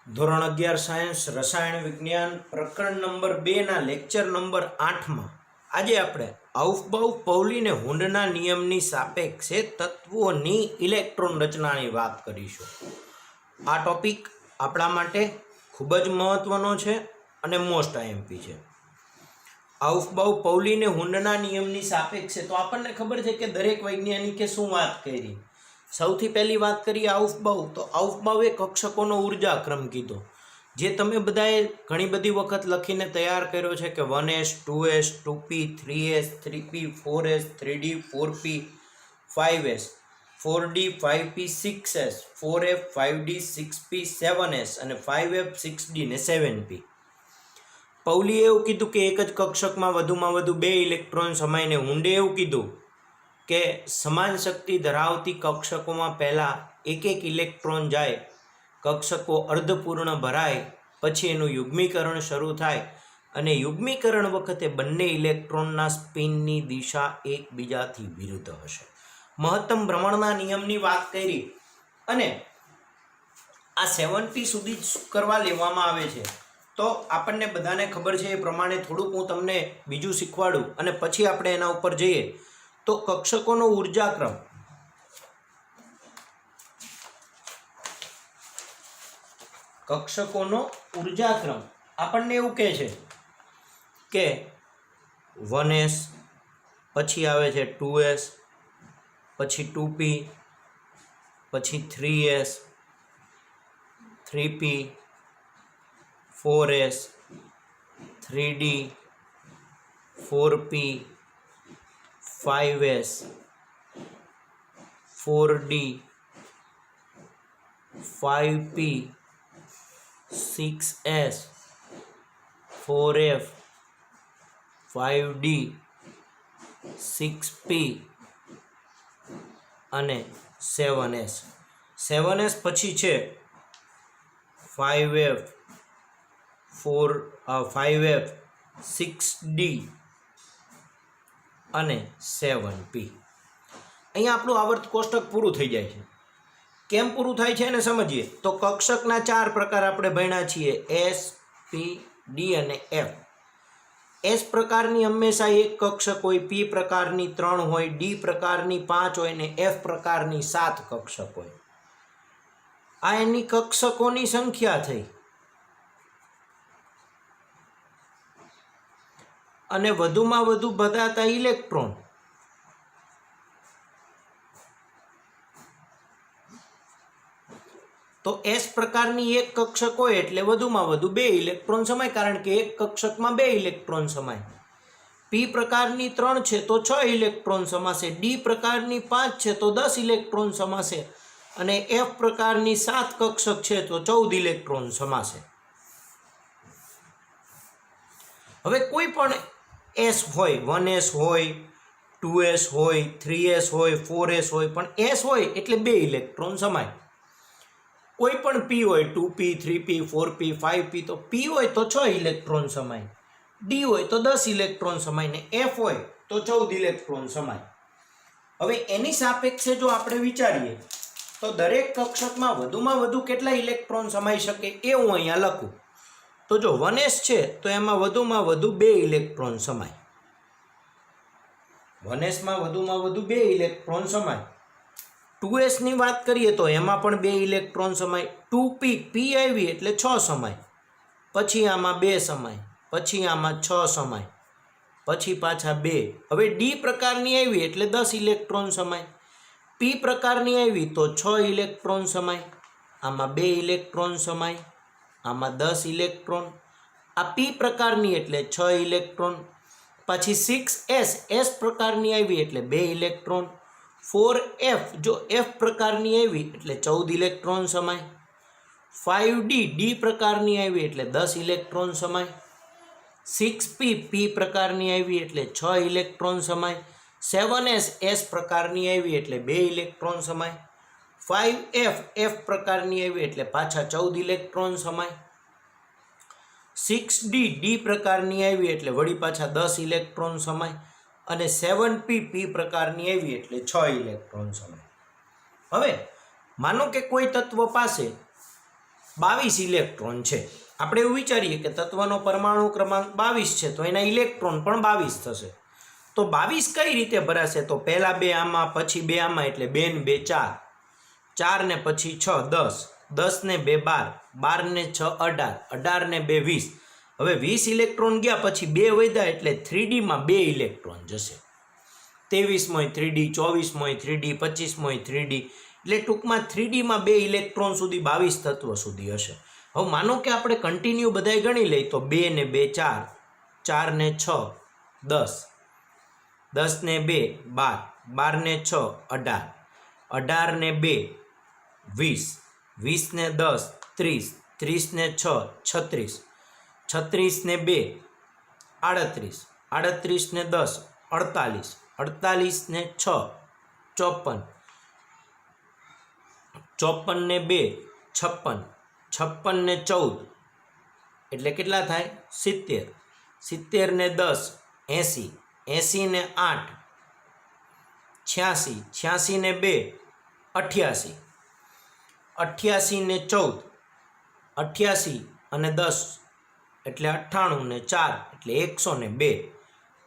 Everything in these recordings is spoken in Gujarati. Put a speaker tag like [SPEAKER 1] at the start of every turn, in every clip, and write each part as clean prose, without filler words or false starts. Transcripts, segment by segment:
[SPEAKER 1] ધોરણ 11 સાયન્સ રસાયણ વિજ્ઞાન પ્રકરણ નંબર 2 ના લેક્ચર નંબર 8 માં આજે આપણે આઉફબાઉ પૌલી ને હુન્ડના નિયમની સાપેક્ષે તત્વોની ઇલેક્ટ્રોન રચનાની વાત કરીશું। આ ટોપિક આપણા માટે ખૂબ જ મહત્વનો છે અને મોસ્ટ આઈએમપી છે। આઉફબાઉ પૌલી ને હુન્ડના નિયમની સાપેક્ષે તો આપણને ખબર છે કે દરેક વૈજ્ઞાનિકે શું વાત કરી। સૌથી પહેલી વાત કરીએ આઉફબાઉ, તો આઉફબાઉએ કક્ષકોનો ઉર્જા ક્રમ કીધો, જે તમે બધાએ ઘણી બધી વખત લખીને તૈયાર કર્યો છે કે 1s 2s 2p 3s 3p 4s 3d 4p 5s 4d 5p 6s 4f 5d 6p 7s અને 5f 6d ને 7p। પૌલીએ એવું કીધું કે એક જ કક્ષકમાં વધુ બે ઇલેક્ટ્રોન સમાઈને હુન્ડે એવું કીધું કે સમાન શક્તિ ધરાવતી કક્ષકોમાં પહેલાં એક ઇલેક્ટ્રોન જાય, કક્ષકો અર્ધપૂર્ણ ભરાય, પછી એનું યુગ્મીકરણ શરૂ થાય અને યુગ્મીકરણ વખતે બંને ઇલેક્ટ્રોનના સ્પિનની દિશા એકબીજાથી વિરુદ્ધ હશે। મહત્તમ ભ્રમણના નિયમની વાત કરી અને આ 7p સુધી કરવા લેવામાં આવે છે। તો આપણને બધાને ખબર છે એ પ્રમાણે થોડુંક હું તમને બીજું શીખવાડું અને પછી આપણે એના ઉપર જઈએ। તો કક્ષકોનો ઉર્જાક્રમ, આપણને એવું કહે છે કે 1s, પછી આવે છે 2s, પછી 2p, પછી 3s, 3p, 4s, 3d, 4p, 5s, 4d, 5p, 6s, 4f, 5d, 6p અને 7s। 7s પછી છે 5f, 6d અને 7p। અહીંયા આપણું આવર્ત કોષ્ટક પૂરું થઈ જાય છે। કેમ પૂરું થાય છે એને સમજીએ તો કક્ષકના 4 પ્રકાર આપણે ભણ્યા છીએ, S, P, D અને F। S પ્રકારની હંમેશા એક કક્ષક હોય, P પ્રકારની 3 હોય, D પ્રકારની 5 હોય ને F પ્રકારની 7 કક્ષક હોય। આ એની કક્ષકોની સંખ્યા થઈ અને વધુમાં વધુ બધાતા ઇલેક્ટ્રોન। તો S પ્રકારની એક કક્ષક હોય એટલે વધુમાં વધુ 2 ઇલેક્ટ્રોન સમાય, કારણ કે એક કક્ષકમાં 2 ઇલેક્ટ્રોન સમાય। P પ્રકારની 3 છે તો 6 ઇલેક્ટ્રોન સમાશે, D પ્રકારની 5 છે તો 10 ઇલેક્ટ્રોન સમાશે અને F પ્રકારની 7 કક્ષક છે તો 14 ઇલેક્ટ્રોન સમાશે। હવે કોઈ પણ S હોય, 1s હોય, 2s હોય, 3s હોય, 4s હોય, પણ S હોય એટલે 2 ઇલેક્ટ્રોન સમાય। કોઈ પણ P હોય, 2p 3p 4p 5p, તો P હોય તો 6 ઇલેક્ટ્રોન સમાય, D હોય તો 10 ઇલેક્ટ્રોન સમાય ને F હોય તો 14 ઇલેક્ટ્રોન સમાય। હવે એની સાપેક્ષે જો આપણે વિચારીએ તો દરેક કક્ષકમાં વધુમાં વધુ કેટલા ઇલેક્ટ્રોન સમાઈ શકે એ હું અહીંયા લખું। તો જો 1s છે તો એમાં વધુમાં વધુ 2 ઇલેક્ટ્રોન સમાય, 1s માં વધુમાં વધુ 2 ઇલેક્ટ્રોન સમાય। 2s ની વાત કરીએ તો એમાં પણ 2 ઇલેક્ટ્રોન સમાય, 2p p આવી એટલે 6 સમાય, પછી આમાં 2 સમાય, પછી આમાં 6 સમાય, પછી પાછા 2। હવે D પ્રકારની આવી એટલે 10 ઇલેક્ટ્રોન સમાય, P પ્રકારની આવી તો 6 ઇલેક્ટ્રોન સમાય, આમાં 2 ઇલેક્ટ્રોન સમાય, આમાં 10 ઇલેક્ટ્રોન। આ P પ્રકારની એટલે 6 ઇલેક્ટ્રોન, પછી 6s S પ્રકારની આવી એટલે 2 ઇલેક્ટ્રોન, 4f જો F પ્રકારની આવી એટલે 14 ઇલેક્ટ્રોન સમાય, 5d D પ્રકારની આવી એટલે 10 ઇલેક્ટ્રોન સમાય, 6p P પ્રકારની આવી એટલે 6 ઇલેક્ટ્રોન સમાય, 7s S પ્રકારની આવી એટલે 2 ઇલેક્ટ્રોન સમાય, 5f F પ્રકારની આવી એટલે પાછા 14 ઇલેક્ટ્રોન સમાય, 6d D પ્રકારની આવી એટલે વળી પાછા 10 ઇલેક્ટ્રોન સમાય અને 7p P પ્રકારની આવી એટલે 6 ઇલેક્ટ્રોન સમાય। હવે માનો કે કોઈ તત્વ પાસે 22 ઇલેક્ટ્રોન છે. આપણે એવું વિચારીએ કે તત્વનો પરમાણુ ક્રમાંક 22 છે તો એના ઇલેક્ટ્રોન પણ 22 થશે. તો 22 કઈ રીતે ભરાશે? તો પહેલા બે આમાં, પછી બે આમાં, એટલે 2 ને 2 4, 4 ને પછી 6 10, 10 ને 2 12, 12 ને 6 18, 18 ને 2 20. હવે 20 ઇલેક્ટ્રોન ગયા પછી 2 વધ્યા એટલે 3D માં 2 ઇલેક્ટ્રોન જશે. 23મોય 3D, 24મોય 3D, 25મોય 3D, એટલે ટૂંકમાં 3D માં 2 ઇલેક્ટ્રોન સુધી 22 તત્વ સુધી હશે. હવે માનો કે આપણે કન્ટિન્યુ બધાય ગણી લઈએ તો 2 ને 2 4, 4 ને 6 10, 10 ને 2 12, 12 ને 6 18, 18 ને 2 20, 20 ને 10 30, 30 ને 6 36, 36 ને 2 38, 38 ને 10 48, 48 ને 6 54, 54 ને 2 56, 56 ને 14, એટલે કેટલા થાય? 70, 70 ને 10 80, 80 ને 8 86, 86 ને 2 88, 88 ને 14 88 અને 10 એટલે 98 ને 4 એટલે 102,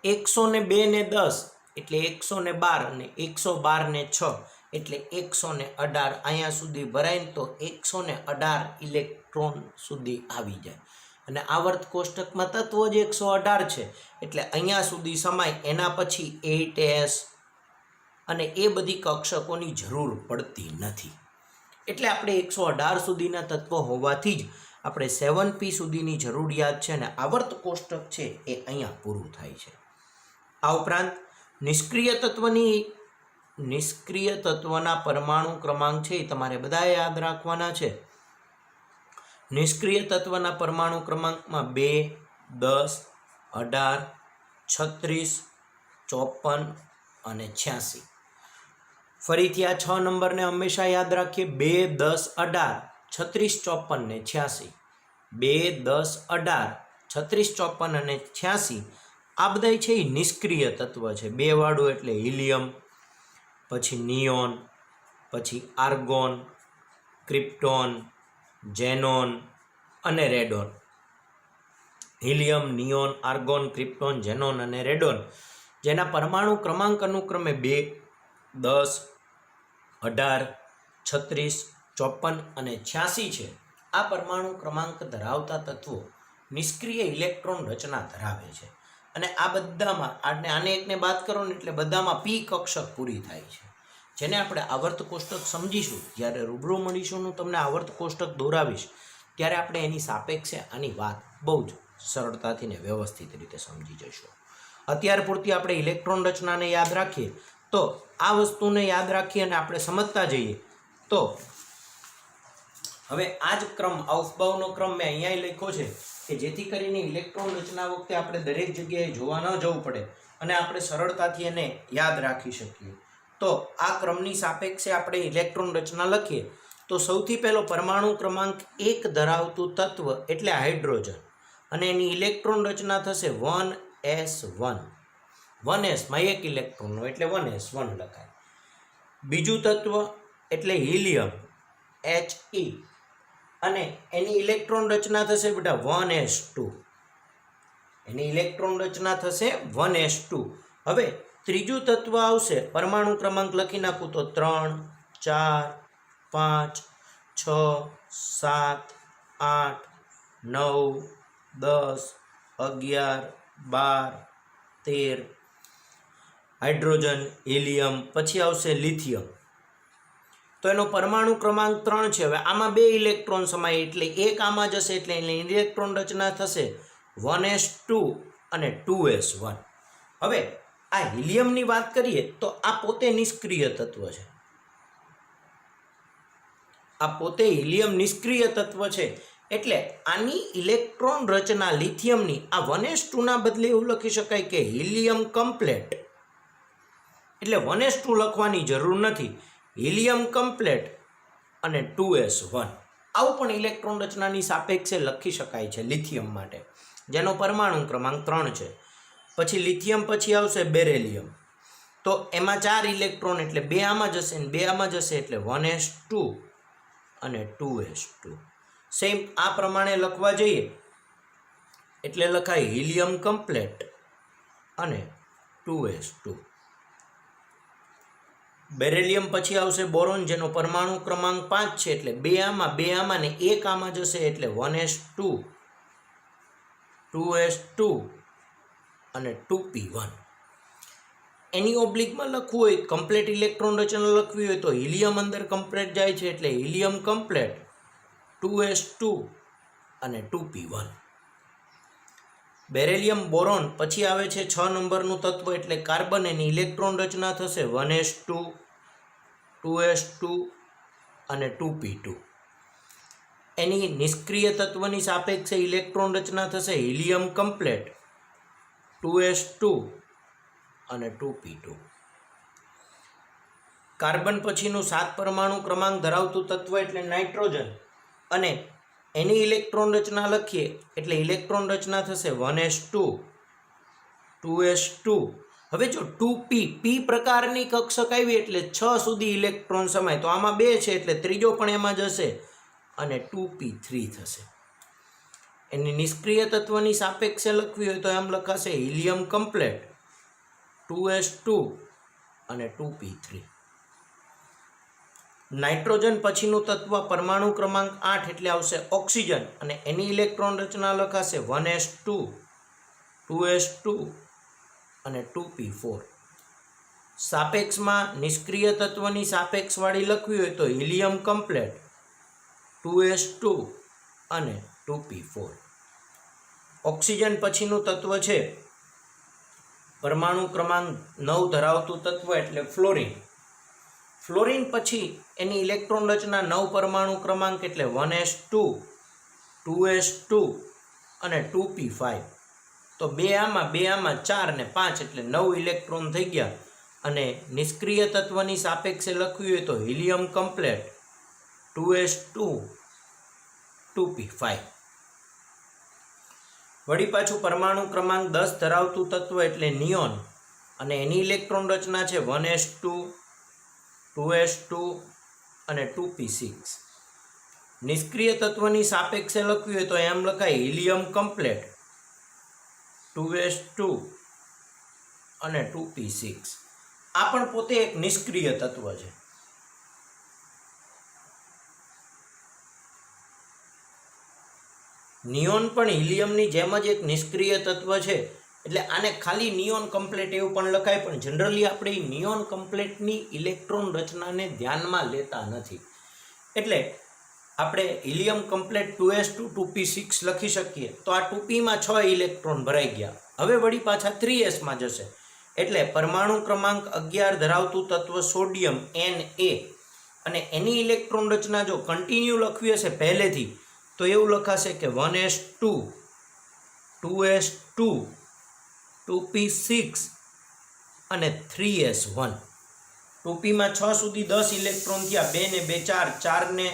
[SPEAKER 1] 102 ને 10 એટલે 112 અને 112 ને 6 એટલે 118. અહીંયા સુધી ભરાય તો 118 ઇલેક્ટ્રોન સુધી આવી જાય. અને આવર્ત કોષ્ટકમાં તત્વો જ 118 છે એટલે અહીંયા સુધી સમાય. એના પછી 8s અને એ બધી કક્ષકોની જરૂર પડતી નથી. એટલે આપણે 118 સુધીના તત્વો હોવાથી જ આપણે 7p સુધીની જરૂરિયાત છે. અને આવર્ત કોષ્ટક છે એ અહીંયા પૂરું થાય છે. આ ઉપરાંત નિષ્ક્રિય તત્વના પરમાણુ ક્રમાંક છે એ તમારે બધાએ યાદ રાખવાના છે. નિષ્ક્રિય તત્વના પરમાણુ ક્રમાંકમાં 2, 10, 18, 36, 54 અને 86. ફરીથી આ 6 નંબરને હંમેશા યાદ રાખીએ. 2, 10, 18, 36, 54 ને 86. 2, 10, 18, 36, 54 અને 86 આ બધા છે એ નિષ્ક્રિય તત્વ છે. 2 વાળું એટલે હિલિયમ, પછી નિયોન, પછી આર્ગોન, ક્રિપ્ટોન, ઝેનોન અને radon. Helium, neon, argon, krypton, xenon અને રેડોન જેના પરમાણુ ક્રમાંક અનુક્રમે 2, 10, 18, 36, 54 અને 86 છે. આ પરમાણુ ક્રમાંક ધરાવતા તત્વો નિષ્ક્રિય ઇલેક્ટ્રોન રચના ધરાવે છે. અને આ બધામાં આને એકને બાદ કરો ને એટલે બધામાં p કક્ષક પૂરી થાય છે. જેને આપણે આવર્ત કોષ્ટક સમજીશું. જ્યારે રૂબરૂ મળીશું હું તમને આવર્ત કોષ્ટક દોરાવીશ ત્યારે આપણે એની સાપેક્ષે આની વાત બહુ જ સરળતાથી ને વ્યવસ્થિત રીતે સમજી જઈશું. અત્યાર પૂરતી આપણે ઇલેક્ટ્રોન રચનાને યાદ રાખીએ તો આ વસ્તુને યાદ રાખીએ અને આપણે સમજતા જઈએ તો હવે આ જ ક્રમ, અવફબાવનો ક્રમ મેં અહીંયા લખ્યો છે કે જેથી કરીને ઇલેક્ટ્રોન રચના વખતે આપણે દરેક જગ્યાએ જોવા ન જવું પડે અને આપણે સરળતાથી એને યાદ રાખી શકીએ. તો આ ક્રમની સાપેક્ષે આપણે ઇલેક્ટ્રોન રચના લખીએ તો સૌથી પહેલો પરમાણુ ક્રમાંક 1 ધરાવતું તત્વ એટલે હાઇડ્રોજન અને એની ઇલેક્ટ્રોન રચના થશે 1s1. 1sમાં 1 ઇલેક્ટ્રોન હોય એટલે 1s1 લખાય. બીજું તત્વ એટલે હિલિયમ He અને એની ઇલેક્ટ્રોન રચના થશે બેટા 1s2. એની ઇલેક્ટ્રોન રચના થશે 1s2. હવે ત્રીજું તત્વ આવશે, પરમાણુ ક્રમાંક લખી નાખું તો 3, 4, 5, 6, 7, 8, 9, 10, 11, 12, 13. હાઇડ્રોજન, હિલિયમ, પછી આવશે લિથિયમ. તો એનો પરમાણુ ક્રમાંક 3 છે. હવે આમાં 2 ઇલેક્ટ્રોન સમાય એટલે એક આમાં જશે એટલે એની ઇલેક્ટ્રોન રચના થશે 1s2 અને 2s1. હવે આ હિલિયમની વાત કરીએ તો આ પોતે નિષ્ક્રિય તત્વ છે. આ પોતે હિલિયમ નિષ્ક્રિય તત્વ છે એટલે આની ઇલેક્ટ્રોન રચના લિથિયમની આ 1s2 ના બદલે એવું લખી શકાય કે હિલિયમ કમ્પ્લેટ. એટલે 1s2 લખવાની જરૂર નથી, હિલિયમ કમ્પ્લેટ અને 2s1. આવું પણ ઇલેક્ટ્રોન રચનાની સાપેક્ષે લખી શકાય છે લિથિયમ માટે, જેનો પરમાણુ ક્રમાંક 3 છે. પછી લિથિયમ પછી આવશે બેરેલિયમ. તો એમાં 4 ઇલેક્ટ્રોન એટલે 2 આમાં જશે ને 2 આમાં જશે એટલે 1s2 અને 2s2. સેમ આ પ્રમાણે લખવા જઈએ એટલે લખાય હિલિયમ કમ્પ્લેટ અને 2s2. બેરેલિયમ પછી આવશે બોરોન, જેનો પરમાણુ ક્રમાંક 5 છે, એટલે બે આમાં ને એક આમાં જશે એટલે 1s2, 2s2 અને 2p1. એની ઓબ્લિકમાં લખવું હોય, કમ્પ્લેટ ઇલેક્ટ્રોન રચના લખવી હોય તો હિલિયમ અંદર કમ્પ્લેટ જાય છે એટલે હિલિયમ કમ્પ્લેટ 2s2 અને 2p1. બેરેલિયમ બોરોન પછી આવે છે 6 નંબરનું તત્વ એટલે કાર્બન, એની ઇલેક્ટ્રોન રચના થશે 1s2, 2s2 અને 2p2. એની નિષ્ક્રિય તત્વની સાપેક્ષે ઇલેક્ટ્રોન રચના થશે હિલિયમ કમ્પ્લેટ 2s2 અને 2p2. કાર્બન પછીનું 7 પરમાણુ ક્રમાંક ધરાવતું તત્વ એટલે નાઇટ્રોજન, અને એની ઇલેક્ટ્રોન રચના લખીએ એટલે ઇલેક્ટ્રોન રચના થશે 1s2, 2s2. હવે જો 2p પ્રકારની કક્ષક આવી એટલે 6 સુધી ઇલેક્ટ્રોન સમાય, તો આમાં 2 છે એટલે ત્રીજો પણ એમાં જશે અને 2p3 થશે. એની નિષ્ક્રિય તત્વની સાપેક્ષે લખવી હોય તો એમ લખાશે હિલિયમ કમ્પ્લેટ 2s2 અને 2p3. નાઇટ્રોજન પછીનું તત્વ પરમાણુ ક્રમાંક 8 એટલે આવશે ઓક્સિજન, અને એની ઇલેક્ટ્રોન રચના લખાશે 1s2, 2s2 અને 2p4. સાપેક્ષમાં નિષ્ક્રિય તત્વની સાપેક્ષવાળી લખવી હોય તો હિલિયમ કમ્પ્લેટ 2s2 અને 2p4. ઓક્સિજન પછીનું તત્વ છે પરમાણુ ક્રમાંક 9 ધરાવતું તત્વ એટલે ફ્લોરિન. ફ્લોરિન પછી એની ઇલેક્ટ્રોન રચના 9 પરમાણુ ક્રમાંક એટલે 1s2, 2s2 અને 2p5. તો બે આમાં 4 ને 5 એટલે 9 ઇલેક્ટ્રોન થઈ ગયા, અને નિષ્ક્રિય તત્વની સાપેક્ષે લખવી હોય તો હિલિયમ કમ્પ્લેટ 2s2, 2p5. વળી પાછું પરમાણુ ક્રમાંક 10 ધરાવતું તત્વ એટલે નિયોન, અને એની ઇલેક્ટ્રોન રચના છે 1s2, 2s2 અને 2p6. નિષ્ક્રિય તત્વની સાપેક્ષે લખવી હોય તો એમ લખાય હિલિયમ કમ્પ્લેટ 2s2 અને 2p6. આ પણ પોતે એક નિષ્ક્રિય તત્વ છે. નિયોન પણ હિલિયમની જેમ જ એક નિષ્ક્રિય તત્વ છે, એટલે આને ખાલી નિયોન કમ્પ્લેટ એવું પણ લખાય, પણ જનરલી આપણે નિયોન કમ્પ્લેટની ઇલેક્ટ્રોન રચનાને ધ્યાનમાં લેતા નથી. એટલે આપણે હિલિયમ કમ્પ્લેટ 2s2, 2p6 લખી શકીએ તો આ 2pમાં 6 ઇલેક્ટ્રોન ભરાઈ ગયા. હવે વળી પાછા 3sમાં જશે એટલે પરમાણુ ક્રમાંક 11 ધરાવતું તત્વ સોડિયમ Na, અને એની ઇલેક્ટ્રોન રચના જો કન્ટિન્યુ લખવી હશે પહેલેથી તો એવું લખાશે કે 1s2, 2s2, 2p6 અને 3s1. 2pમાં 6 સુધી 10 ઇલેક્ટ્રોન થયા, 2 ને 2 4, 4 ને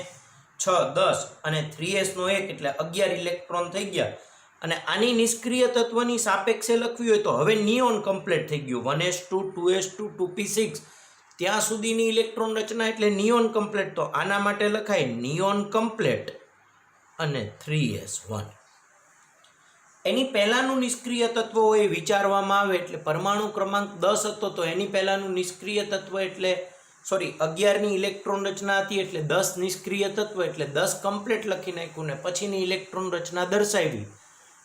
[SPEAKER 1] 6 10, અને 3s નો 1 એટલે 11 ઇલેક્ટ્રોન થઈ ગયા. અને આની નિષ્ક્રિય તત્વની સાપેક્ષે લખવી હોય તો હવે નિયોન કમ્પ્લીટ થઈ ગયું. 1s2, 2s2, 2p6 ત્યાં સુધીની ઇલેક્ટ્રોન રચના એટલે નિયોન કમ્પ્લીટ. તો આના માટે લખાય નિયોન કમ્પ્લીટ અને 3s1. એની પહેલાનું નિષ્ક્રિય તત્વ હોય વિચારવામાં આવે એટલે પરમાણુ ક્રમાંક 10 હતો તો એની પહેલાનું નિષ્ક્રિય તત્વ એટલે 11ની ઇલેક્ટ્રોન રચના હતી એટલે 10 નિષ્ક્રિય તત્વ એટલે 10 કમ્પ્લીટ લખી નાખ્યું, ને પછીની ઇલેક્ટ્રોન રચના દર્શાવી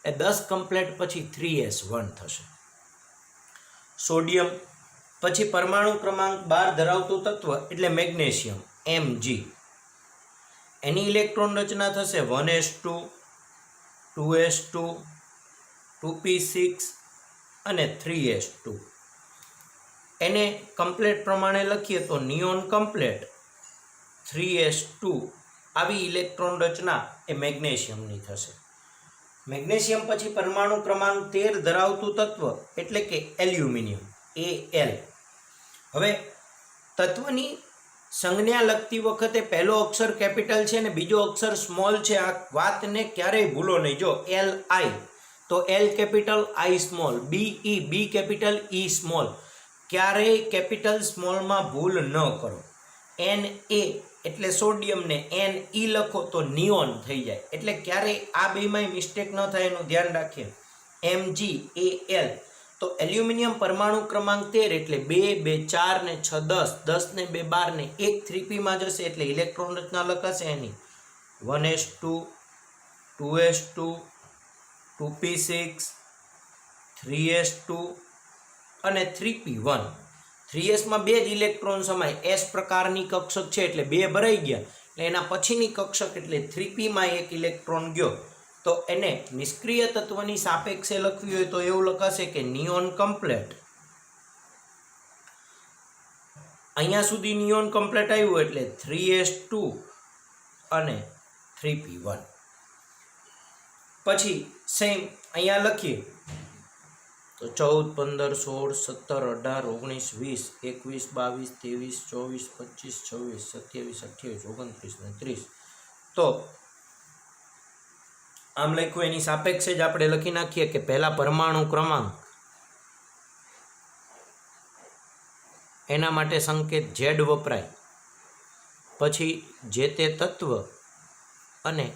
[SPEAKER 1] એ 10 કમ્પ્લીટ પછી 3s1 થશે. સોડિયમ પછી પરમાણુ ક્રમાંક 12 ધરાવતું તત્વ એટલે મેગ્નેશિયમ Mg. એની ઇલેક્ટ્રોન રચના થશે 1s2, 2s2, 2p6 અને 3s2. એને કમ્પ્લેટ પ્રમાણે લખીએ તો નિયોન કમ્પ્લેટ 3s2. આવી ઇલેક્ટ્રોન રચના એ મેગ્નેશિયમની થશે. મેગ્નેશિયમ પછી પરમાણુ ક્રમાંક 13 ધરાવતું તત્વ એટલે કે એલ્યુમિનિયમ Al. હવે તત્વની સંજ્ઞા લખતી વખતે પહેલો અક્ષર કેપિટલ છે અને બીજો અક્ષર સ્મોલ છે. આ વાતને ક્યારેય ભૂલો નહીં. જો Li તો L capital, I small, BE B capital, E small. ક્યારેય કેપિટલ સ્મોલમાં ભૂલ ન કરો. Na એટલે સોડિયમને Ne લખો તો નિયોન થઈ જાય. એટલે ક્યારેય આ બેમાંય મિસ્ટેક ન થાય એનું ધ્યાન રાખીએ. MgAl તો એલ્યુમિનિયમ પરમાણુ ક્રમાંક 13 એટલે 2 2 4 ને 6 10 10 ને 2 12 ને 1 3p માં જશે એટલે ઇલેક્ટ્રોન રચના લખાશે એની 1s2 2s2 2p6 3s2 અને 3p1. 3s માં બે જ ઇલેક્ટ્રોન સમાય. s પ્રકારની કક્ષક છે એટલે બે ભરાઈ ગયા એટલે એના પછીની કક્ષક એટલે 3p માં એક ઇલેક્ટ્રોન ગયો તો એને નિષ્ક્રિય તત્વની સાપેક્ષે લખવી હોય તો એવું લખાશે કે નિયોન કમ્પ્લેટ. અહીંયા સુધી નિયોન કમ્પ્લેટ આવ્યું એટલે 3s2 અને 3p1. પછી સેમ અહીંયા લખીએ તો 14 15 16 17 18 19 20 21 22 23 24 26 27 28 29 ને 30. તો આમ લખ્યું એની સાપેક્ષે જ આપણે લખી નાખીએ કે પહેલા પરમાણુ ક્રમાંક એના માટે સંકેત Z વપરાય, પછી જે તે તત્વ અને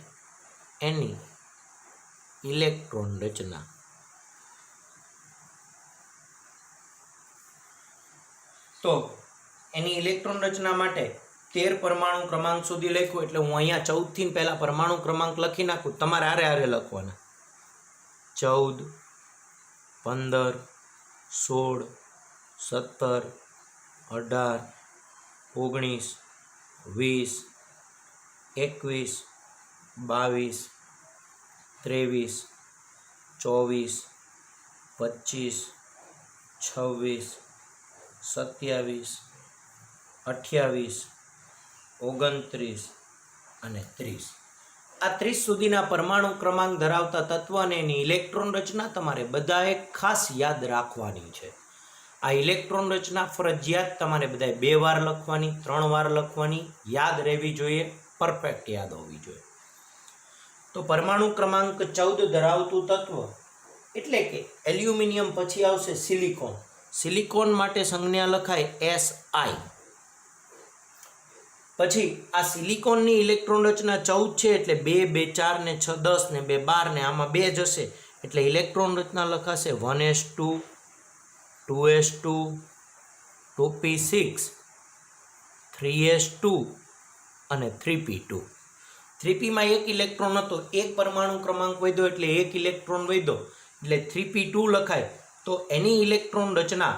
[SPEAKER 1] એની ઇલેક્ટ્રોન રચના. તો એની ઇલેક્ટ્રોન રચના માટે 13 પરમાણુ ક્રમાંક સુધી લખ્યું એટલે હું અહીંયા 14 થી પહેલા પરમાણુ ક્રમાંક લખી નાખું. તમારે આરે લખવાના 14 15 16 17 18 19 20 21 22 23 24 25 26 27 28 29 અને 30. આ 30 સુધીના પરમાણુ ક્રમાંક ધરાવતા તત્વ અને એની ઇલેક્ટ્રોન રચના તમારે બધાએ ખાસ યાદ રાખવાની છે. આ ઇલેક્ટ્રોન રચના ફરજિયાત તમારે બધાએ 2 વાર લખવાની, 3 વાર લખવાની, યાદ રહેવી જોઈએ, પરફેક્ટ યાદ હોવી જોઈએ. તો પરમાણુ ક્રમાંક 14 ધરાવતું તત્વ એટલે કે એલ્યુમિનિયમ, પછી આવશે સિલિકોન. સિલિકોન માટે સંજ્ઞા લખાય Si. પછી આ સિલિકોનની ઇલેક્ટ્રોન રચના 14 છે એટલે 2 2 4 ને 6 10 ને 2 12 ને આમાં 2 જશે એટલે ઇલેક્ટ્રોન રચના લખાશે 1s2 2s2 2p6 3s2 અને 3p2. 3p માં એક ઇલેક્ટ્રોન હતો, એક પરમાણુ ક્રમાંક વધ્યો એટલે એક ઇલેક્ટ્રોન વધ્યો એટલે 3p2 લખાય. તો એની ઇલેક્ટ્રોન રચના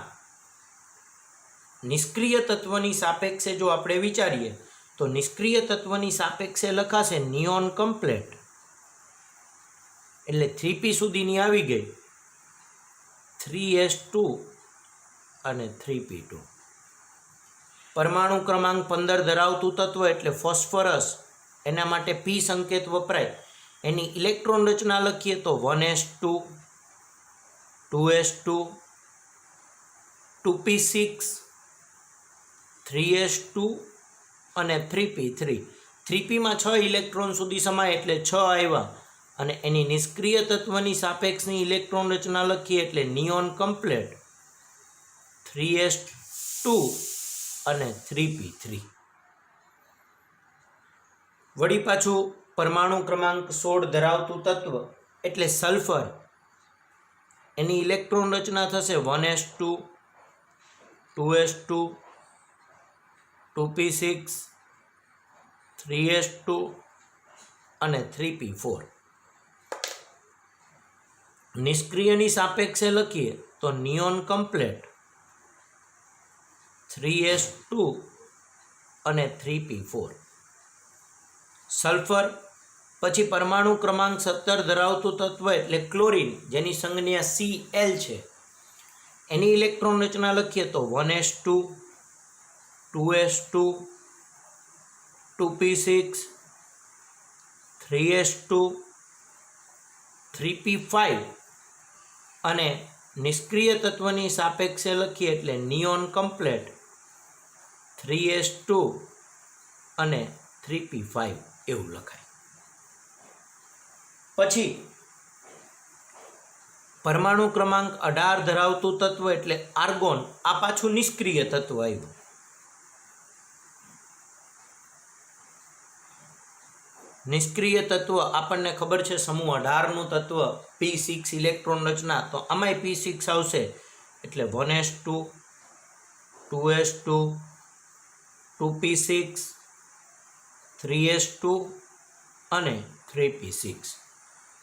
[SPEAKER 1] નિષ્ક્રિય તત્વની સાપેક્ષે જો આપણે વિચારીએ તો નિષ્ક્રિય તત્વની સાપેક્ષે લખાશે નિયોન કમ્પ્લેટ. એટલે 3p સુધીની આવી ગઈ, 3s2 અને 3p2. પરમાણુ ક્રમાંક 15 ધરાવતું તત્વ એટલે ફોસ્ફરસ, એના માટે p સંકેત વપરાય. એની ઇલેક્ટ્રોન રચના લખીએ તો 1s2 2s2 2p6 3s2 અને 3p3. 3p માં 6 ઇલેક્ટ્રોન સુધી સમાય એટલે 6 આવ્યા અને એની નિષ્ક્રિય તત્વની સાપેક્ષની ઇલેક્ટ્રોન રચના લખીએ એટલે નિયોન કમ્પ્લેટ 3s2 અને 3p3. વળી પાછું પરમાણુ ક્રમાંક 16 ધરાવતું તત્વ એટલે સલ્ફર. એની ઇલેક્ટ્રોન રચના થશે 1s2 2s2 2p6 3s2 અને 3p4. નિષ્ક્રિયની સાપેક્ષે લખીએ તો નિયોન કમ્પ્લેટ 3s2 અને 3p4. સલ્ફર પછી પરમાણુ ક્રમાંક 17 ધરાવતું તત્વ એટલે ક્લોરીન, જેની સંજ્ઞા Cl છે. એની ઇલેક્ટ્રોન રચના લખીએ તો 1s2 2s2 2p6 3s2 3p5 અને નિષ્ક્રિય તત્વની સાપેક્ષે લખીએ એટલે નિયોન કમ્પ્લેટ 3s2 અને 3p5 એવું લખાય. પછી પરમાણુ ક્રમાંક 18 ધરાવતું તત્વ એટલે આર્ગોન. આ પાછું નિષ્ક્રિય તત્વ આવ્યું. નિષ્ક્રિય તત્વ આપણને ખબર છે સમૂહ 18નું તત્વ P6 ઇલેક્ટ્રોન રચના, તો આમાંય P6 આવશે એટલે 1s2 2s2 2p6 3s2 અને 3p6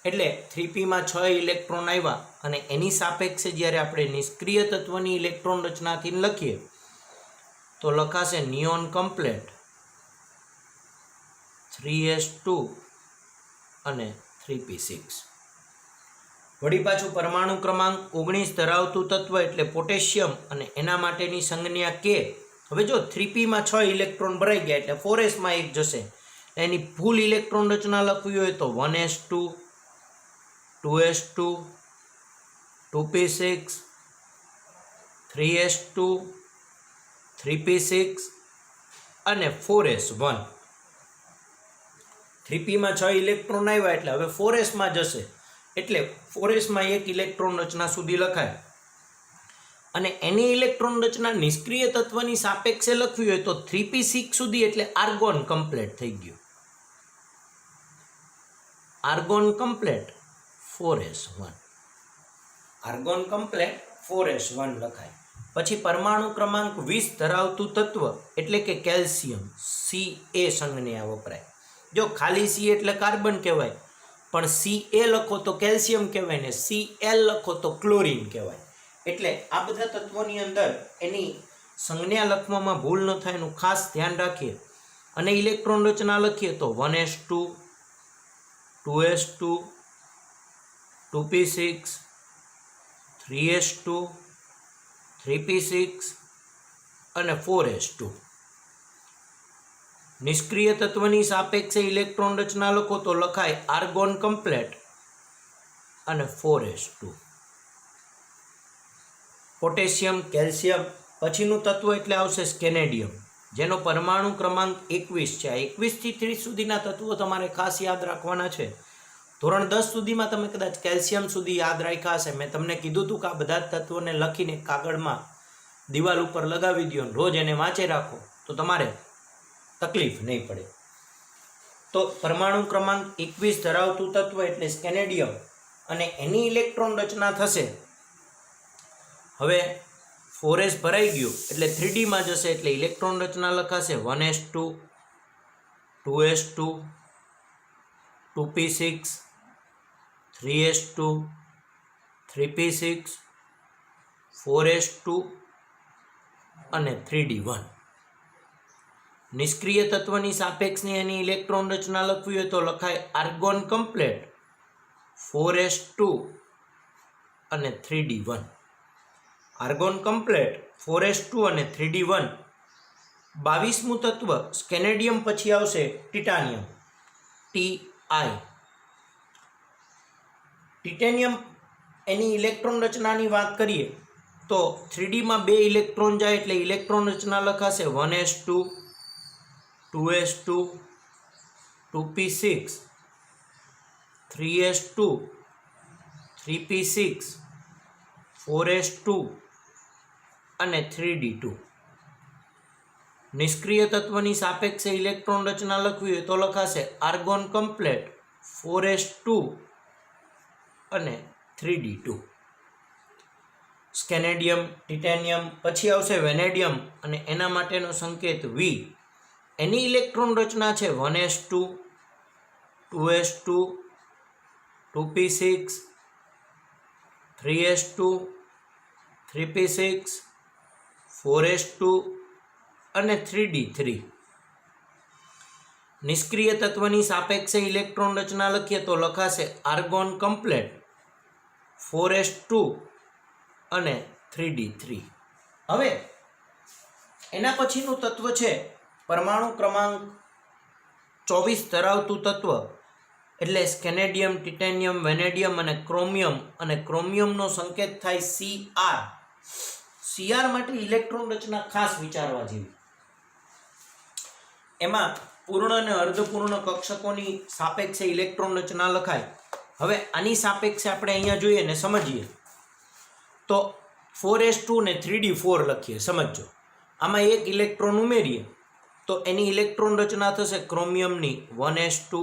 [SPEAKER 1] એટલે 3pમાં 6 ઇલેક્ટ્રોન આવ્યા અને એની સાપેક્ષે જ્યારે આપણે નિષ્ક્રિય તત્વની ઇલેક્ટ્રોન રચનાથી લખીએ તો લખાશે નિયોન કમ્પ્લેટ 3s2 અને 3p6. વળી પાછું પરમાણુ ક્રમાંક 19 ધરાવતું તત્વ એટલે પોટેશિયમ અને એના માટેની સંજ્ઞા K. હવે જો 3pમાં 6 ઇલેક્ટ્રોન ભરાઈ ગયા એટલે 4sમાં 1 જશે. એની ફૂલ ઇલેક્ટ્રોન રચના લખવી હોય તો 1s2 2s2 2p6 3s2 3p6 અને 4s1. 3pમાં 6 ઇલેક્ટ્રોન આવ્યા એટલે હવે 4sમાં જશે એટલે 4sમાં 1 ઇલેક્ટ્રોન રચના સુધી લખાય. અને એની ઇલેક્ટ્રોન રચના નિષ્ક્રિય તત્વની સાપેક્ષે લખવી હોય તો 3p6 સુધી એટલે આર્ગોન કમ્પ્લીટ થઈ ગયું. Argon complete 4s1. Argon complete 4s1 લખાય. પછી પરમાણુ ક્રમાંક 20 ધરાવતું તત્વ એટલે કે કેલ્શિયમ Ca સંજ્ઞા વપરાય. જો ખાલી C એટલે કાર્બન કહેવાય, પણ Ca લખો તો કેલ્શિયમ કહેવાય ને Cl લખો તો ક્લોરીન કહેવાય. એટલે આ બધા તત્વોની અંદર એની સંજ્ઞા લખવામાં ભૂલ ન થાય એનું ખાસ ધ્યાન રાખીએ. અને ઇલેક્ટ્રોન રચના લખીએ તો 1s2 2s2 2p6 3s2 3p6 અને 4s2. નિષ્ક્રિય તત્વની સાપેક્ષે ઇલેક્ટ્રોન રચના લખો તો લખાય આર્ગોન કમ્પ્લેટ અને 4s2. પોટેશિયમ કેલ્શિયમ પછીનું તત્વ એટલે આવશે સ્કેનેડિયમ, જેનો પરમાણુ ક્રમાંક 21 છે. આ 21 થી 30 સુધીના તત્વો તમારે ખાસ યાદ રાખવાના છે. ધોરણ 10 સુધીમાં તમે કદાચ કેલ્શિયમ સુધી યાદ રાખ્યા હશે. મેં તમને કીધું હતું કે આ બધા જ તત્વોને લખીને કાગળમાં દિવાલ ઉપર લગાવી દો, રોજ એને વાંચે રાખો તો તમારે તકલીફ નહીં પડે. તો પરમાણુ ક્રમાંક 21 ધરાવતું તત્વ એટલે સ્કેનેડિયમ અને એની ઇલેક્ટ્રોન રચના થશે. હવે 4s ભરાઈ ગયું એટલે 3dમાં જશે એટલે ઇલેક્ટ્રોન રચના લખાશે 1s2 2s2 2p6 3s2 3p6 4s2 અને 3d1. નિષ્ક્રિય તત્વની સાપેક્ષની એની ઇલેક્ટ્રોન રચના લખવી હોય તો લખાય આર્ગોન કમ્પ્લેટ 4s2 અને 3d1. આર્ગોન કમ્પ્લેટ 4s2 અને 3d1. 22મું તત્વ સ્કેનેડિયમ પછી આવશે ટિટાનિયમ Ti. ટિટેનિયમ એની ઇલેક્ટ્રોન રચનાની વાત કરીએ તો 3dમાં 2 ઇલેક્ટ્રોન જાય એટલે ઇલેક્ટ્રોન રચના લખાશે 1s2 2s2 2p6 3s2 3p6 4s2 અને 3d2. નિષ્ક્રિય તત્વની સાપેક્ષે ઇલેક્ટ્રોન રચના લખવી હોય તો લખાશે આર્ગોન કમ્પ્લેટ 4s2 અને 3d2. સ્કેનેડિયમ ટિટેનિયમ પછી આવશે વેનેડિયમ અને એના માટેનો સંકેત V. એની ઇલેક્ટ્રોન રચના છે 1s2 2s2 2p6 3s2 3p6 4s2 અને 3d3. નિષ્ક્રિય તત્વની સાપેક્ષે ઇલેક્ટ્રોન રચના લખીએ તો લખાશે આર્ગોન કમ્પ્લેટ 4s2 અને 3d3. હવે એના પછીનું તત્વ છે પરમાણુ ક્રમાંક 24 ધરાવતું તત્વ એટલે સ્કેનેડિયમ ટિટેનિયમ વેનેડિયમ અને ક્રોમિયમનો સંકેત થાય Cr. Cr માટે ઇલેક્ટ્રોન રચના ખાસ વિચારવા જેવી. એમાં પૂર્ણ અને અર્ધપૂર્ણ કક્ષકોની સાપેક્ષે ઇલેક્ટ્રોન રચના લખાય. હવે આની સાપેક્ષે આપણે અહીંયા જોઈએ ને સમજીએ તો 4s2 ને 3d4 લખીએ. સમજો આમાં એક ઇલેક્ટ્રોન ઉમેરીએ તો એની ઇલેક્ટ્રોન રચના થશે ક્રોમિયમની 1s2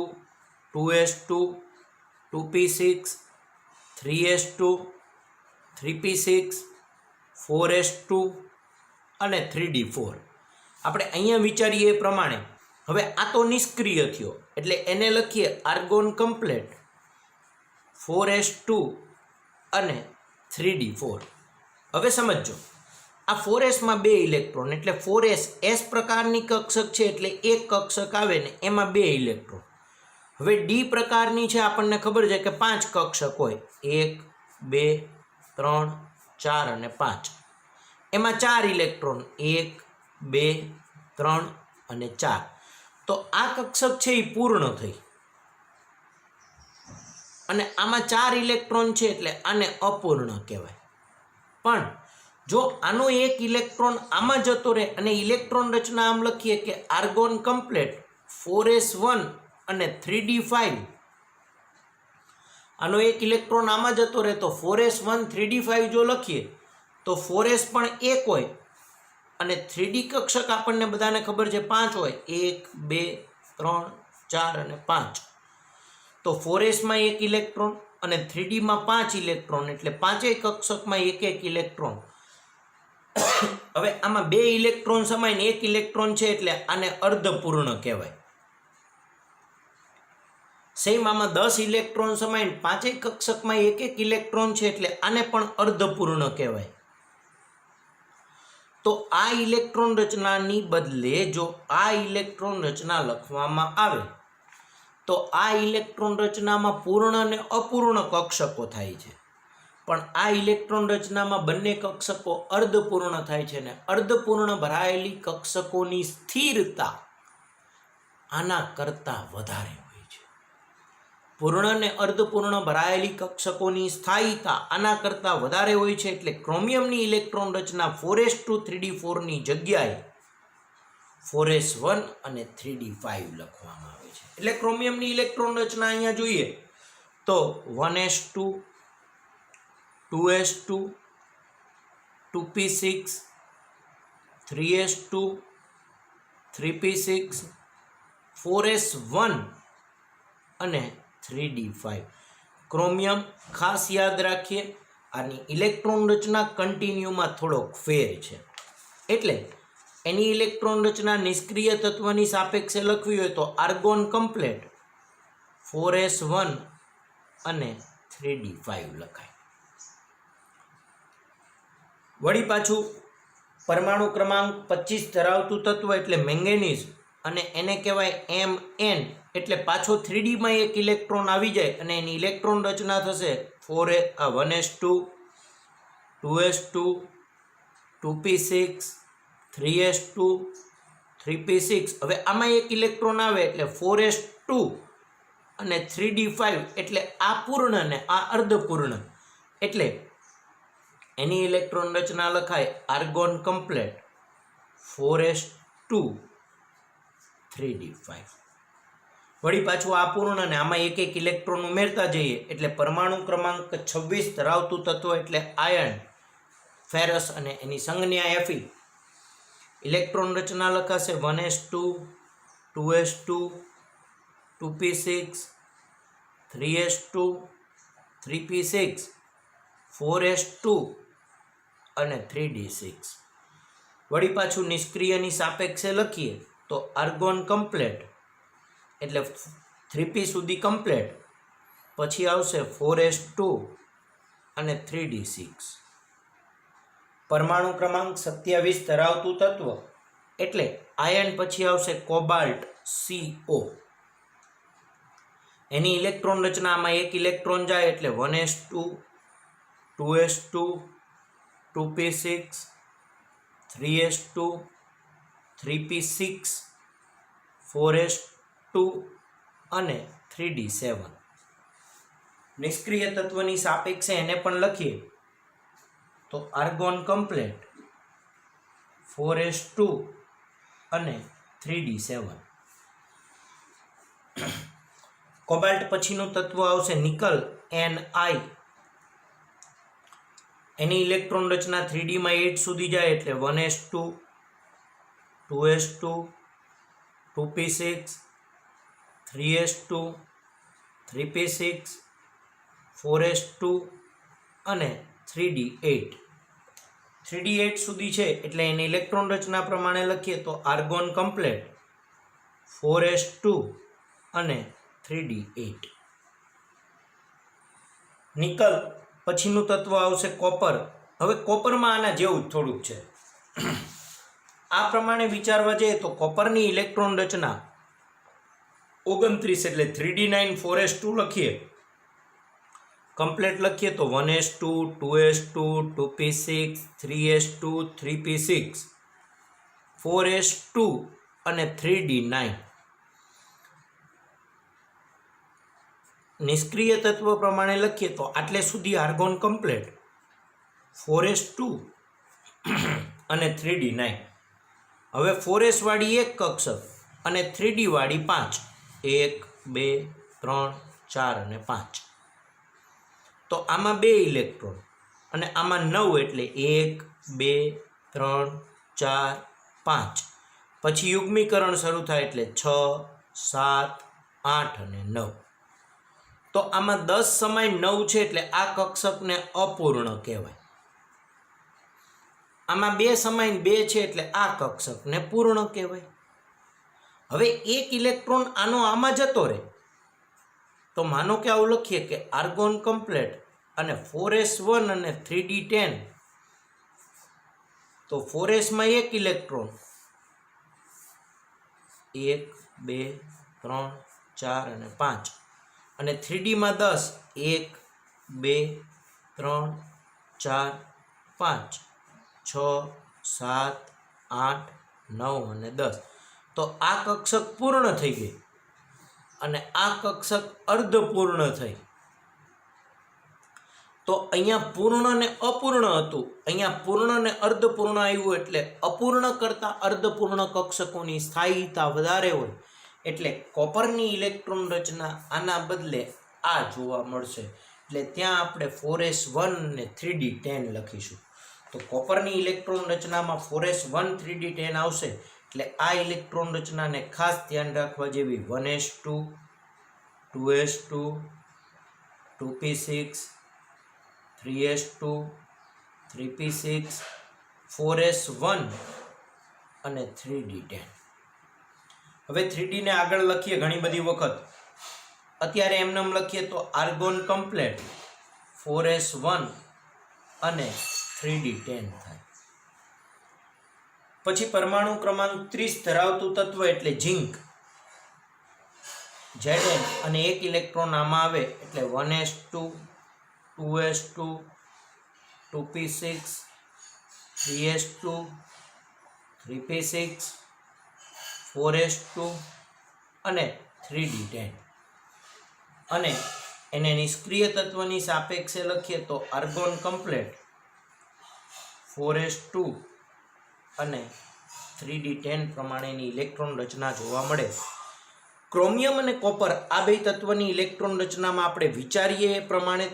[SPEAKER 1] 2s2 2p6 3s2 3p6 4s2 અને 3d4. આપણે અહીંયા વિચારીએ એ પ્રમાણે હવે આ તો નિષ્ક્રિય થયો એટલે એને લખીએ આર્ગોન કમ્પ્લેટ 4s2 અને 3d4. હવે સમજો આ 4sમાં 2 ઇલેક્ટ્રોન એટલે 4s એસ પ્રકારની કક્ષક છે એટલે એક કક્ષક આવે ને એમાં 2 ઇલેક્ટ્રોન. હવે ડી પ્રકારની છે આપણને ખબર છે કે 5 કક્ષક હોય 1 2 3 4 અને 5. એમાં 4 ઇલેક્ટ્રોન 1 2 3 અને 4. તો આ કક્ષક છે એ પૂર્ણ થઈ અને આમાં 4 ઇલેક્ટ્રોન છે એટલે આને અપૂર્ણ કહેવાય. પણ જો આનો એક ઇલેક્ટ્રોન આમાં જતો રહે અને ઇલેક્ટ્રોન રચના આમ લખીએ કે આર્ગોન કમ્પ્લેટ 4s1 અને 3d5. આનો એક ઇલેક્ટ્રોન આમાં જતો રહે તો 4s1 3d5 જો લખીએ તો 4s પણ 1 હોય અને 3d કક્ષક આપણને બધાને ખબર છે 5 હોય 1 2 3 4 અને 5. તો 4sમાં 1 ઇલેક્ટ્રોન અને 3dમાં 5 ઇલેક્ટ્રોન એટલે પાંચેય કક્ષકમાં 1 ઇલેક્ટ્રોન. હવે આમાં 2 ઇલેક્ટ્રોન સમાઈને 1 ઇલેક્ટ્રોન છે એટલે આને અર્ધપૂર્ણ કહેવાય. સેમ આમાં 10 ઇલેક્ટ્રોન સમાઈને પાંચેય કક્ષકમાં 1 ઇલેક્ટ્રોન છે એટલે આને પણ અર્ધપૂર્ણ કહેવાય. તો આ ઇલેક્ટ્રોન રચનાની બદલે જો આ ઇલેક્ટ્રોન રચના લખવામાં આવે તો આ ઇલેક્ટ્રોન રચનામાં પૂર્ણ અને અપૂર્ણ કક્ષકો થાય છે. પણ આ ઇલેક્ટ્રોન રચનામાં બંને કક્ષકો અર્ધપૂર્ણ થાય છે ને અર્ધપૂર્ણ ભરાયેલી કક્ષકોની સ્થિરતા આના કરતાં વધારે હોય છે. પૂર્ણ અને અર્ધપૂર્ણ ભરાયેલી કક્ષકોની સ્થાયીતા આના કરતાં વધારે હોય છે એટલે ક્રોમિયમની ઇલેક્ટ્રોન રચના 4s2 3d4 ની જગ્યાએ 4s1 અને 3d5 લખવામાં આવે છે. એટલે ક્રોમિયમની ઇલેક્ટ્રોન રચના અહીંયા જોઈએ તો 1s2 2s2 2p6 3s2 3p6 4s1 અને 3d5. ક્રોમિયમ ખાસ યાદ રાખીએ આની ઇલેક્ટ્રોન રચના કન્ટિન્યુમાં થોડોક ફેર છે એટલે એની ઇલેક્ટ્રોન રચના નિષ્ક્રિય તત્વની સાપેક્ષે લખવી હોય તો આર્ગોન કમ્પ્લેટ 4s1 અને 3d5 લખાય. વળી પાછું પરમાણુ ક્રમાંક 25 ધરાવતું તત્વ એટલે મેંગેનીઝ અને એને કહેવાય Mn એટલે પાછો 3dમાં 1 ઇલેક્ટ્રોન આવી જાય અને એની ઇલેક્ટ્રોન રચના થશે 1s2 2s2 2p6 3s2 3p6. હવે આમાં 1 ઇલેક્ટ્રોન આવે એટલે 4s2 અને 3d5 એટલે આ પૂર્ણ ને આ અર્ધપૂર્ણ એટલે એની ઇલેક્ટ્રોન રચના લખાય આર્ગોન કમ્પ્લેટ 4s2 3d5. વળી પાછું આ પૂર્ણ અને આમાં 1 ઇલેક્ટ્રોન ઉમેરતા જઈએ એટલે પરમાણુ ક્રમાંક 26 ધરાવતું તત્વ એટલે આયર્ન ફેરસ અને એની સંજ્ઞા Fe. ઇલેક્ટ્રોન રચના લખાશે 1s2 2s2 2p6 3s2 3p6 4s2 અને 3d6. વળી પાછું નિષ્ક્રિયની સાપેક્ષે લખીએ તો આર્ગોન કમ્પ્લેટ એટલે 3p સુધી કમ્પ્લેટ પછી આવશે 4s2 અને 3d6. પરમાણુ ક્રમાંક 27 ધરાવતું તત્વ એટલે આયર્ન પછી આવશે કોબાલ્ટ CO. એની ઇલેક્ટ્રોન રચનામાં 1 ઇલેક્ટ્રોન જાય એટલે 1s2 2s2 2p6 3s2 3p6 4s2 અને 3d7. નિષ્ક્રિય તત્વની સાપેક્ષે એને પણ લખીએ તો આર્ગોન કમ્પ્લેટ 4s2 અને 3d7. કોબાલ્ટ પછીનું તત્વ આવશે નિકલ Ni. એની ઇલેક્ટ્રોન રચના 3dમાં 8 સુધી જાય એટલે 1s2 2s2 2p6 3s2 3p6 4s2 અને 3d8. 3d8 સુધી છે એટલે એની ઇલેક્ટ્રોન રચના પ્રમાણે લખીએ તો આર્ગોન કમ્પ્લેટ 4s2 અને 3d8. નિકલ પછીનું તત્વ આવશે કોપર. હવે કોપરમાં આના જેવું જ થોડુંક છે. આ પ્રમાણે વિચારવા જઈએ તો કોપરની ઇલેક્ટ્રોન રચના 29 એટલે 3d9 4s2 લખીએ, કમ્પ્લેટ લખીએ તો 1s2 2s2 2p6 3s2 3p6 4s2 અને 3d9. નિષ્ક્રિય તત્વ પ્રમાણે લખીએ તો આટલે સુધી આર્ગોન કમ્પ્લેટ 4s2 અને 3d9. હવે 4s વાળી એક કક્ષક અને 3d વાળી 5, 1 2 3 4 અને 5. તો આમાં 2 ઇલેક્ટ્રોન અને આમાં 9 એટલે 1 2 3 4 5. પછી યુગ્મીકરણ શરૂ થાય એટલે 6 7 8 અને 9. તો આમાં 10 સમય 9 છે એટલે આ કક્ષકને અપૂર્ણ કહેવાય. આમાં 2 સમય 2 છે એટલે આ કક્ષકને પૂર્ણ કહેવાય. હવે એક ઇલેક્ટ્રોન આનો આમાં જતો રહે તો માનો કે આવું લખીએ કે આર્ગોન કમ્પ્લેટ અને 4s1 અને 3d10. તો 4s માં એક ઇલેક્ટ્રોન 1 2 3 4 અને 5 અને 3d માં 10 1 2 3 4 5 6 7 8 9 અને 10. તો આ કક્ષક પૂર્ણ થઈ ગઈ અને આ કક્ષક અર્ધપૂર્ણ થઈ. તો અહીંયા પૂર્ણ ને અપૂર્ણ હતું, અહીંયા પૂર્ણ ને અર્ધપૂર્ણ આવ્યું એટલે અપૂર્ણ કરતાં અર્ધપૂર્ણ કક્ષકોની સ્થાયીતા વધારે હોય એટલે કોપરની ઇલેક્ટ્રોન રચના આના બદલે આ જોવા મળશે. એટલે ત્યાં આપણે 4s1 ને 3d10 લખીશું. તો કોપરની ઇલેક્ટ્રોન રચનામાં 4s1 3d10 આવશે એટલે આ ઇલેક્ટ્રોન રચનાને ખાસ ધ્યાન રાખવા જેવી 1s2 2s2 2p6 3s2 3p6 4s1 અને 3d10. હવે 3d ને આગળ લખીએ ઘણી બધી વખત. અત્યારે એમનેમ લખીએ તો આર્ગોન કમ્પ્લેટ 4s1 અને 3d10 થાય. પછી પરમાણુ ક્રમાંક 30 ધરાવતું તત્વ એટલે ઝિંક, Zn અને એક ઇલેક્ટ્રોન આમાં આવે એટલે 1s2 2s2 2p6 3s2 3p6 4s2 અને 3d10. અને એને નિષ્ક્રિય તત્વની સાપેક્ષે લખીએ તો આર્ગોન કમ્પ્લેટ 4s2 અને 3d10 પ્રમાણેની ઇલેક્ટ્રોન રચના જોવા મળે. ક્રોમિયમ અને કોપર આ બે તત્વની ઇલેક્ટ્રોન રચનામાં આપણે વિચારીએ એ પ્રમાણે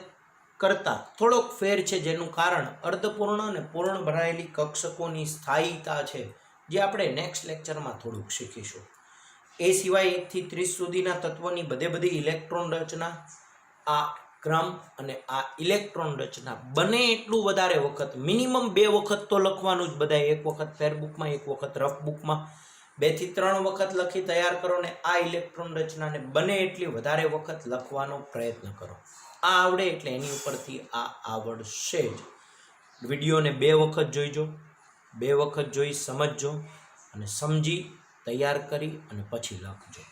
[SPEAKER 1] કરતાં થોડોક ફેર છે, જેનું કારણ અર્ધપૂર્ણ અને પૂર્ણ ભરાયેલી કક્ષકોની સ્થાયીતા છે, જે આપણે નેક્સ્ટ લેક્ચરમાં થોડુંક શીખીશું. એ સિવાય 1 થી 30 સુધીના તત્વોની બધી ઇલેક્ટ્રોન રચના, આ ક્રમ અને આ ઇલેક્ટ્રોન રચના બને એટલું વધારે વખત, મિનિમમ 2 વખત તો લખવાનું જ બધાય. 1 વખત ફેરબુકમાં, 1 વખત રફ બુકમાં, 2 થી 3 વખત લખી તૈયાર કરો ને આ ઇલેક્ટ્રોન રચનાને બને એટલી વધારે વખત લખવાનો પ્રયત્ન કરો. આ આવડે એટલે એની ઉપરથી આ આવડશે જ. વિડીયોને 2 વખત જોઈજો, 2 વખત જોઈ સમજજો અને સમજી તૈયાર કરી અને પછી લખજો.